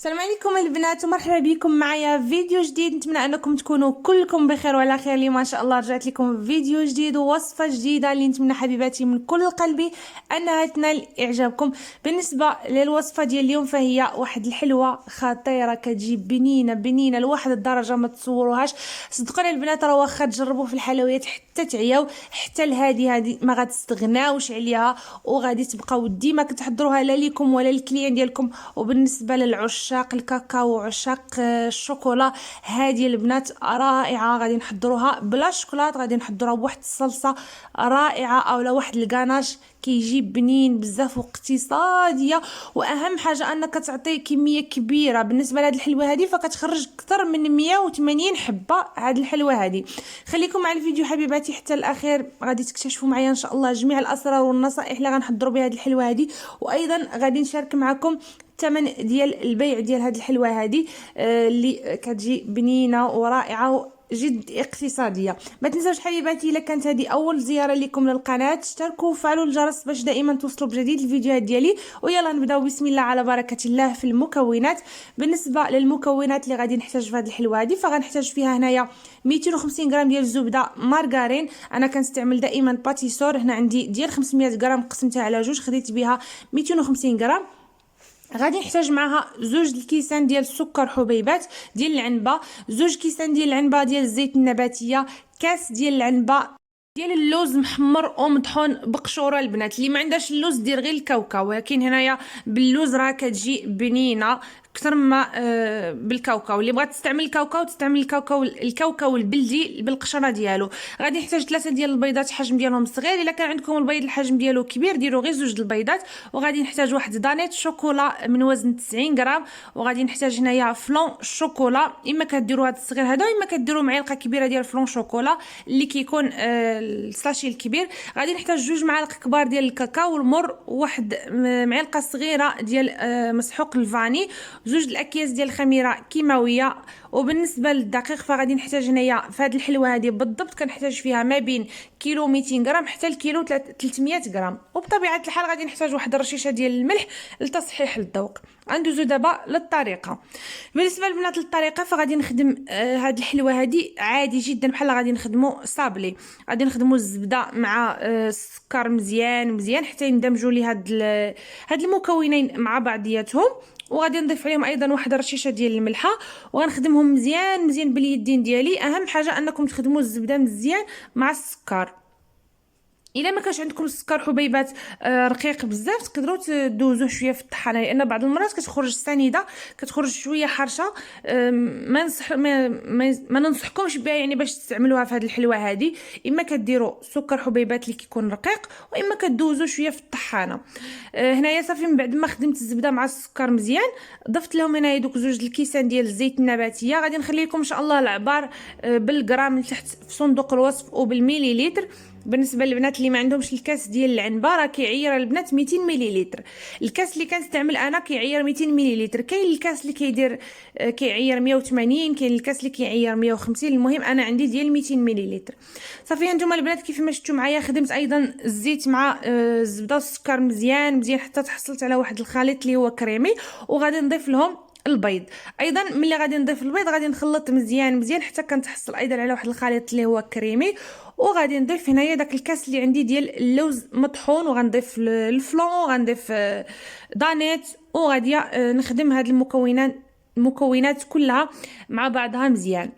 السلام عليكم البنات ومرحبا بكم معايا في فيديو جديد. نتمنى انكم تكونوا كلكم بخير وعلى خير. لي ما شاء الله رجعت لكم فيديو جديد ووصفه جديده اللي نتمنى حبيباتي من كل قلبي انها تنال اعجابكم. بالنسبه للوصفه ديال اليوم فهي واحد الحلوه خطيره كتجي بنينه لواحد الدرجه ما تصوروهاش. صدقوني البنات راه واخا تجربوا في الحلويات حتى تعياو حتى هذه ما غتستغناوش عليها وغادي تبقاو ديما كتحضروها لا ليكم ولا للكليان ديالكم. وبالنسبه للعشاق الكاكاو وعشاق الشوكولا هذه البنات رائعه، غادي نحضروها بلا شوكولات، غادي نحضروها بواحد الصلصه رائعه اولا واحد الكاناش كيجي بنين بزاف واقتصاديه. واهم حاجه انك تعطي كميه كبيره. بالنسبه لهاد الحلوه هذه فكتخرج اكثر من 180 حبه. هاد الحلوه هذه خليكم مع الفيديو حبيباتي حتى الاخير، غادي تكتشفوا معايا ان شاء الله جميع الاسرار والنصائح اللي غنحضروا بها هاد الحلوه هذه. وايضا غادي نشارك معكم الثمن ديال البيع ديال هاد الحلوه هذه اللي كتجي بنينه ورائعه جد اقتصاديه. ما تنساوش حبيباتي الا كانت هذه اول زياره لكم للقناه تشتركوا وفعلوا الجرس باش دائما توصلوا بجديد الفيديوهات ديالي. ويلا نبداو بسم الله على بركه الله في المكونات. بالنسبه للمكونات اللي غادي نحتاج في هذه الحلوه هذه فغنحتاج فيها هنايا 250 غرام ديال الزبده مارغرين. انا كنستعمل دائما باتيسور، هنا عندي ديال 500 غرام قسمتها على جوج خديت بها 250 غرام. غادي نحتاج معها زوج الكيسان ديال السكر حبيبات ديال العنبه، زوج كيسان ديال العنبه ديال الزيت النباتيه، كاس ديال العنبه ديال اللوز محمر ومطحون بقشوره. البنات اللي ما عندهاش اللوز دير غير الكاوكاو، ولكن هنايا باللوز راه كتجي بنينه اكثر ما بالكاوكاو. اللي بغات تستعمل الكاوكاو تستعمل الكاوكاو البلدي بالقشره ديالو. غادي نحتاج 3 ديال البيضات الحجم ديالهم صغير، الا كان عندكم البيض الحجم ديالو كبير ديروا غير زوج البيضات. وغادي نحتاج واحد دانيت شوكولا من وزن 90 غرام. وغادي نحتاج هنايا فلون شوكولا، اما كديروا هذا الصغير هذا واما كديروا معلقه كبيره ديال فلون شوكولا اللي كيكون الساشي الكبير. غادي نحتاج جوج معالق كبار ديال الكاكاو المر، واحد معلقه صغيره ديال مسحوق الفاني، زوج الاكياس ديال الخميره كيماويه. وبالنسبه للدقيق فغادي نحتاج هنايا في هذه الحلوه هذه بالضبط كنحتاج فيها ما بين كيلو 200 غرام حتى الكيلو 300 غرام. وبطبيعه الحال غادي نحتاج واحد الرشيشه ديال الملح لتصحيح الذوق. غندوزو دابا للطريقه. بالنسبه للبنات للطريقه فغادي نخدم هذه الحلوه هذه عادي جدا بحال غادي نخدمو صابلي. غادي نخدمو الزبده مع السكر مزيان حتى يندمجوا لي هاد المكونين مع بعضياتهم. وغادي نضيف عليهم ايضا واحد الرشيشه ديال الملحه وغنخدمهم مزيان باليدين ديالي. اهم حاجه انكم تخدموا الزبده مزيان مع السكر. الا ما كانش عندكم السكر حبيبات رقيق بزاف تقدروا تدوزوه شويه في الطحانه، لان بعض المرات كتخرج سنيده كتخرج شويه حرشه. ما ننصحكمش بها يعني باش تستعملوها في هذه الحلوه هذه. اما كديروا سكر حبيبات اللي كيكون رقيق واما كدوزوه شويه في الطحانه. هنايا صافي من بعد ما خدمت الزبده مع السكر مزيان ضفت لهم هنايا دوك زوج الكيسان ديال الزيت النباتيه. غادي نخلي لكم ان شاء الله العبار بالغرام من تحت في صندوق الوصف وبالميليلتر. بالنسبه للبنات اللي ما عندهمش الكاس ديال العنبه راه كيعير البنات 200 مليلتر. الكاس اللي كنستعمل انا كيعير 200 مليلتر. كاين الكاس اللي كيعير 180، كاين الكاس اللي كيعير 150. المهم انا عندي ديال 200 مليلتر. صافي هانتوما البنات كيف ما شفتوا معايا خدمت ايضا الزيت مع الزبده والسكر مزيان حتى تحصلت على واحد الخليط اللي هو كريمي. وغادي نضيف لهم البيض. ايضا ملي غادي نضيف البيض غادي نخلط مزيان حتى كنتحصل ايضا على واحد الخليط اللي هو كريمي. وغادي نضيف هنايا داك الكاس اللي عندي ديال اللوز مطحون، وغنضيف الفلون وغنضيف دانيت. وغادي نخدم هاد المكونات كلها مع بعضها مزيان.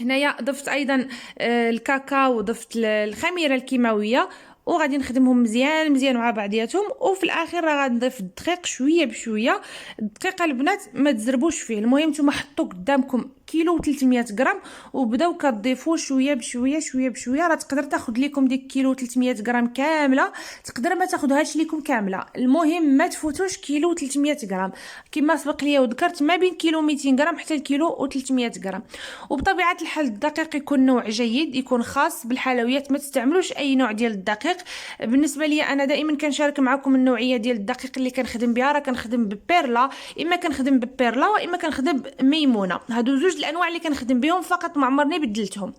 هنايا ضفت ايضا الكاكاو وضفت الخميره الكيماويه وغادي نخدمهم مزيان مع بعضياتهم. وفي الاخير راه غادي نضيف الدقيق شويه بشويه. الدقيق البنات ما تزربوش فيه، المهم نتوما حطوا قدامكم كيلو 300 غرام وبداو كتضيفوا شويه بشويه. راه تقدر تاخذ لكم ديك كيلو 300 غرام كامله، تقدر ما تاخذهاش لكم كامله. المهم ما تفوتوش كيلو 300 غرام كما سبق ليا وذكرت، ما بين كيلو 200 غرام حتى الكيلو 300 غرام. وبطبيعه الحال الدقيق يكون نوع جيد، يكون خاص بالحلويات، ما تستعملوش اي نوع ديال الدقيق. بالنسبه لي انا دائما كنشارك معكم النوعيه ديال الدقيق اللي كنخدم بها. راه كنخدم ببيرلا، اما كنخدم ببيرلا واما كنخدم بميمونه. هادو زوج الانواع اللي كنخدم بهم فقط، ما عمرني بدلتهم.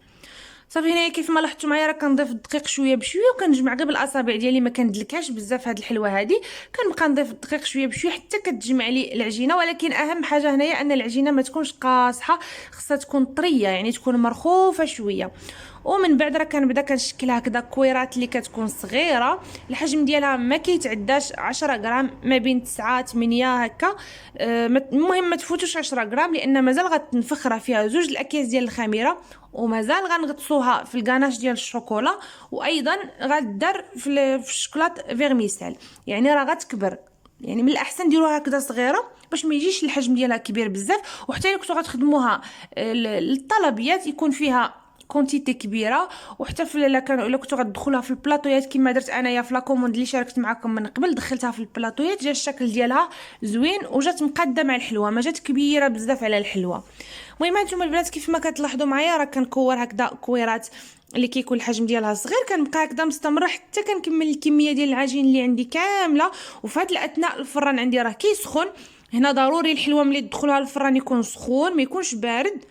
صافي هنايا كيف ما لاحظتوا معايا راه كنضيف الدقيق شويه بشويه، وكنجمع غير بالاصابع ديالي، ما كندلكاش بزاف هاد الحلوه هادي. كنبقى نضيف الدقيق شويه بشويه حتى كتجمع لي العجينه. ولكن اهم حاجه هنايا ان العجينه ما تكونش قاصحه، خصها تكون طريه يعني تكون مرخوفه شويه. ومن بعد راه كنبدا كنشكل هكذا كويرات اللي كتكون صغيره، الحجم ديالها ما كيتعداش 10 غرام، ما بين 9 8 هكا. المهم ما تفوتوش 10 غرام، لان مازال غتنفخ، راه فيها زوج الاكياس ديال الخميره، ومازال غنغطسوها في الكاناش ديال الشوكولا، وايضا غدار في الشوكولات فيرميسيل، يعني راه غتكبر. يعني من الاحسن ديروها هكذا صغيره باش ما يجيش الحجم ديالها كبير بزاف. وحتى الا كنتو غتخدموها للطلبيات يكون فيها كونتيتي كبيره. وحتى الا كنتو غتدخلوها في البلاطويات كما درت انايا في لاكوموند اللي شاركت معكم من قبل، دخلتها في البلاطويات، جا الشكل ديالها زوين وجات مقاده مع الحلوه، ما جات كبيره بزاف على الحلوه. المهم هانتوما البنات كيف ما كتلاحظوا معايا راه كنكور هكذا كويرات اللي كيكون الحجم ديالها صغير، كنبقى هكذا مستمره حتى كنكمل الكميه ديال العجين اللي عندي كامله. وفي هذا الاثناء الفران عندي راه كيسخن. هنا ضروري الحلوه ملي تدخلوها للفران يكون سخون، ما يكونش بارد،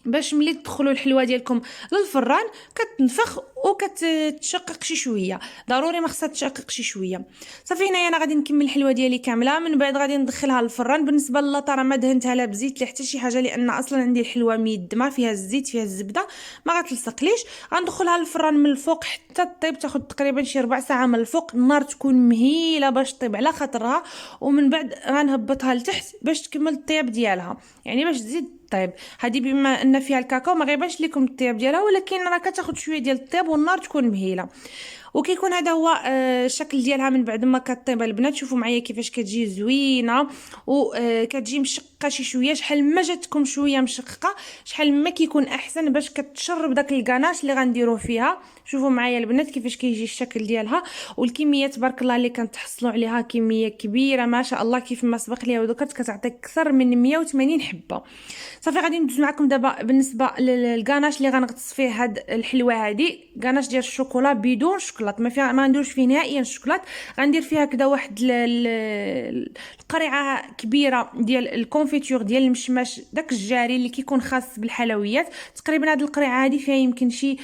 باش ملي تدخلوا الحلوه ديالكم للفران كتنفخ وكتشقق شي شويه. ضروري ما خصها تشقق شي شويه. صافي هنايا انا غادي نكمل الحلوه ديالي كامله، من بعد غادي ندخلها للفران. بالنسبه للاطا راه ما دهنتها لا بزيت لا حتى شي حاجه، لان اصلا عندي الحلوه ميدمه فيها الزيت فيها الزبده، ما غتلصقليش. غندخلها للفران من الفوق حتى طيب، تاخذ تقريبا شي ربع ساعه من الفوق، النار تكون مهيله باش طيب على خاطرها. ومن بعد غنهبطها لتحت باش تكمل الطياب ديالها، يعني باش تزيد طيب. هذه بما ان فيها الكاكاو ما غيبانش لكم الطياب ديالها، ولكن راه كتاخذ شويه ديال الطياب والنار تكون مهيله. وكيكون هذا هو الشكل ديالها من بعد ما كطيب البنات. شوفوا معايا كيفاش كتجي زوينه وكتجي مشقه شي شويه. شحال ما جاتكم شويه مشققه شحال ما كيكون احسن باش كتشرب داك الكاناش اللي غنديروا فيها. شوفوا معايا البنات كيفاش كيجي الشكل ديالها، والكميه تبارك الله اللي كنتحصلوا عليها كميه كبيره ما شاء الله. كيف ما سبق ليا وذكرت كتعطي اكثر من 180 حبه. صافي غادي ندوز معكم دابا بالنسبه للكاناش اللي غنغطس فيه هاد الحلوه هادي. كاناش ديال الشوكولا بدون شوكولات، ما نديروش فيه نهائيا الشوكولات. غندير فيها كذا واحد القرعه كبيره ديال الكونفيتور ديال المشماش داك الجاري اللي كيكون خاص بالحلويات. تقريبا هاد القرعه هادي فيها يمكن شي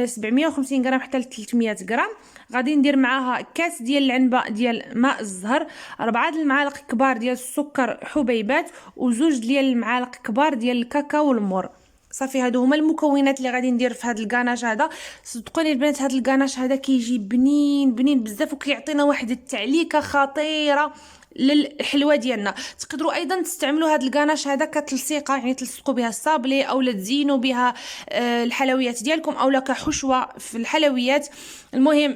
750 غرام حتى ل 300 غرام. غادي ندير معاها كاس ديال العنبه ديال ماء الزهر، 4 المعالق كبار ديال السكر حبيبات، وزوج ديال المعالق كبار ديال الكاكاو والمر. صافي هادو هما المكونات اللي غادي ندير في هذا الكاناش هذا. صدقوني البنات هذا الكاناش هذا كيجي بنين بنين بزاف، وكيعطينا واحد التعليكه خطيره للحلوه ديالنا. تقدروا ايضا تستعملوا هذا الكاناش هذا كتلصيقه، يعني تلصقوا بها الصابلي اولا تزينوا بها الحلويات ديالكم اولا كحشوه في الحلويات. المهم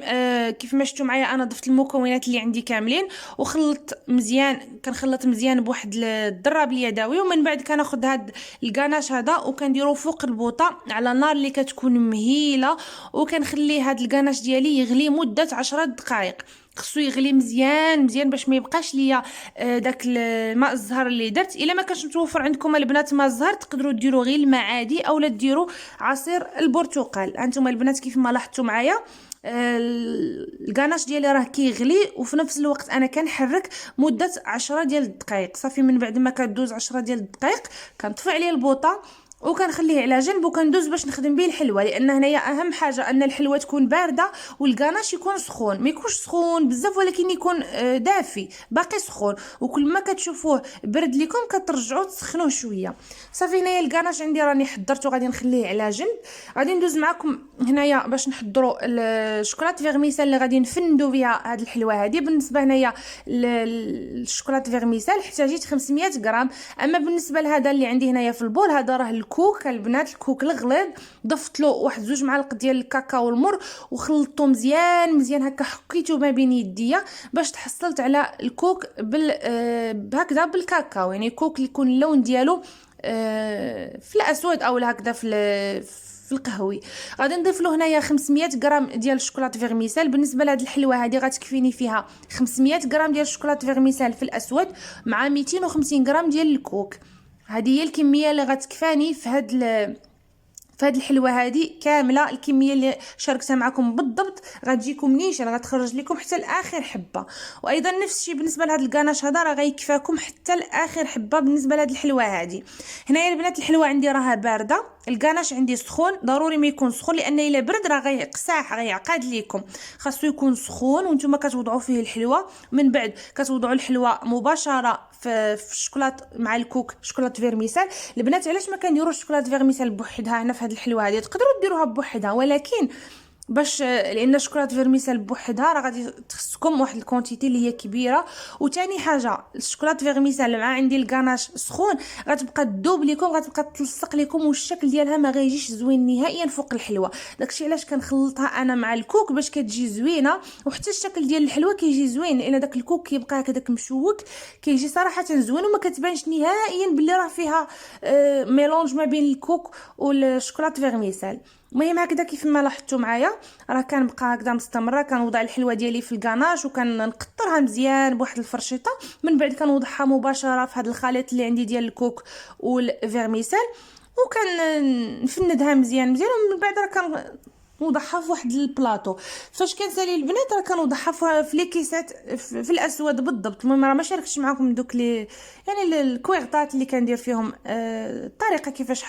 كيف ما شفتوا معايا انا ضفت المكونات اللي عندي كاملين وخلطت مزيان. كنخلط مزيان بواحد الضراب اليدوي، ومن بعد كناخذ هذا الكاناش هذا وكنديرو فوق البوطه على نار اللي كتكون مهيله، وكنخلي هذا الكاناش ديالي يغلي مده 10 دقائق. خصو يغلي مزيان مزيان باش ما يبقاش ليا داك الماء الزهر اللي درت. الا ما كانش متوفر عندكم البنات ماء الزهر تقدروا ديروا غير الماء عادي اولا ديروا عصير البرتقال. انتم البنات كيف ما لاحظتوا معايا الكاناش ديالي راه كيغلي، وفي نفس الوقت انا كنحرك مده 10 ديال الدقائق. صافي من بعد ما كدوز 10 ديال الدقائق كنطفي عليه البوطه وكنخليه على جنب وكندوز باش نخدم به الحلوه. لان هنايا اهم حاجه ان الحلوه تكون بارده والكاناش يكون سخون، ما يكونش سخون بزاف ولكن يكون دافي باقي سخون. وكل ما كتشوفوه برد لكم كترجعوا تسخنوه شويه. صافي هنايا الكاناش عندي راني حضرته غادي نخليه على جنب. غادي ندوز معكم هنايا باش نحضروا الشوكولات فيغميسال اللي غادي نفندوا بها هذه الحلوه هذه. بالنسبه هنايا الشوكولات فيغميسال احتاجيت 500 غرام. اما بالنسبه لهذا اللي عندي هنايا في البول هذا راه الكوك البنات، الكوك الغليظ. ضفت له واحد 2 معالق ديال الكاكاو والمر وخلطته مزيان مزيان هكا، حكيته ما بين يديا باش تحصلت على الكوك هكذا بالكاكاو، يعني كوك اللي يكون اللون ديالو في الاسود او هكذا في القهوي. غادي نضيف له هنايا 500 غرام ديال الشوكولاط فيغميسال. بالنسبه لهاد الحلوه هذه غتكفيني فيها 500 غرام ديال الشوكولاط فيغميسال في الاسود مع 250 غرام ديال الكوك. هذه هي الكميه اللي غتكفاني في هاد فهاد الحلوه هذه كامله الكميه اللي شاركتها معكم بالضبط غتجيكم نيشان، غتخرج لكم حتى لاخر حبه. وايضا نفس الشيء بالنسبه لهاد الكاناش هذا، راه غيكفاكم حتى لاخر حبه بالنسبه لهاد الحلوه هذه. هنايا البنات الحلوه عندي راها بارده، الكاناش عندي سخون، ضروري ما يكون سخون لان الا برد راه غيقساح غيعقد ليكم، خاصو يكون سخون. وانتم كتوضعوا فيه الحلوه، من بعد كتوضعوا الحلوه مباشره في الشوكولات مع الكوك شوكولات فيرميسال. البنات علاش ما كنديروش شوكولات فيرميسال بوحدها هنا في هذه الحلوه هذه؟ تقدروا ديروها بوحدها، ولكن باش لان الشوكولات فيرميسال بوحدها راه غادي تخصكم واحد الكونتيتي اللي هي كبيره. وثاني حاجه الشوكولات فيرميسال مع عندي الكاناش سخون غتبقى تذوب لكم، غتبقى تلصق لكم، والشكل ديالها ما غيجيش زوين نهائيا فوق الحلوه. داكشي علاش كنخلطها انا مع الكوك باش كتجي زوينه، وحتى الشكل ديال الحلوه كيجي زوين لان داك الكوك كيبقى هكذاك مشوك، كيجي صراحه زوين وما كتبانش نهائيا باللي راه فيها ميلونج ما بين الكوك والشوكولات فيرميسال. المهم هكذا كيف ما لاحظتوا معايا راه كنبقى هكذا مستمره، كنوضع الحلوه ديالي في الكاناش وكنقطرها مزيان بواحد الفرشيطه، من بعد كنوضعها مباشره في هذا الخليط اللي عندي ديال الكوك والفيرميسال، وكنفندها مزيان مزيان. ومن بعد راه كنوضعها في واحد البلاطو. فاش كنسالي البنات راه كنوضعها في لي كيسات في الاسود بالضبط. المهم راه ما شاركتش معكم دوك لي يعني الكويغطات اللي كندير فيهم الطريقه كيفاش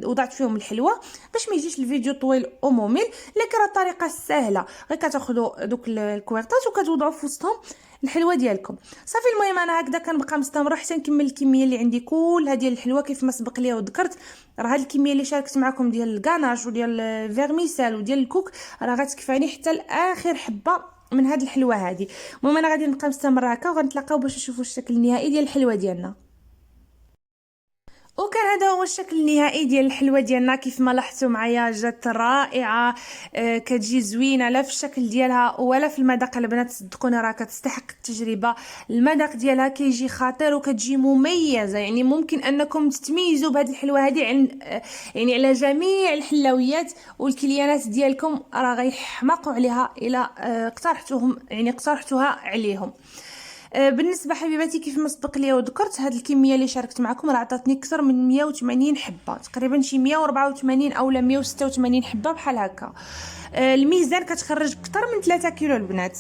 وضعت فيهم الحلوه باش ما يجيش الفيديو طويل وممل. لكن راه الطريقه سهله، غير كتاخذوا دوك الكويغطات وكتوضعوا في وسطهم الحلوه ديالكم صافي. المهم انا هكذا كنبقى مستمره حتى نكمل الكميه اللي عندي كلها ديال الحلوه كيف ما سبق ليا وذكرت. راه هاد الكميه اللي شاركت معكم ديال الكاناش وديال الفيرميسال وديال الكوك راه غتكفاني حتى لاخر حبه من هاد الحلوه هذه. المهم انا غادي نبقى مستمره هكا وغنتلاقاو باش نشوفوا الشكل النهائي ديال الحلوه ديالنا. وكان هذا هو الشكل النهائي ديال الحلوه ديالنا. كيف ما لاحظتوا معايا جات رائعه، كتجي زوينه لا في الشكل ديالها ولا في المذاق. البنات صدقوني راه كتستحق التجربه، المذاق ديالها كيجي خطير وكتجي مميزه. يعني ممكن انكم تتميزوا بهذه الحلوه هذه يعني على جميع الحلويات، والكليانات ديالكم راه غيحماقوا عليها الا اقترحتوها عليهم. بالنسبه حبيباتي كيف ما سبق لي وذكرت هاد الكميه اللي شاركت معكم راه عطاتني اكثر من 180 حبه، تقريبا شي 184 اولا 186 حبه بحال هكا. الميزان كتخرج اكثر من 3 كيلو البنات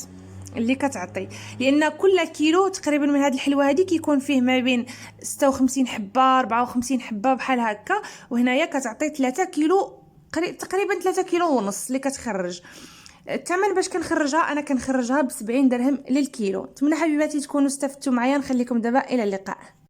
اللي كتعطي، لان كل كيلو تقريبا من هاد الحلوه هذه كيكون فيه ما بين 56 حبه 54 حبه بحال هكا. وهنايا كتعطي 3 كيلو تقريبا 3 كيلو ونص اللي كتخرج. الثمن باش كنخرجها انا كنخرجها ب70 درهم للكيلو. نتمنى حبيباتي تكونوا استفدتوا معايا، نخليكم دابا الى اللقاء.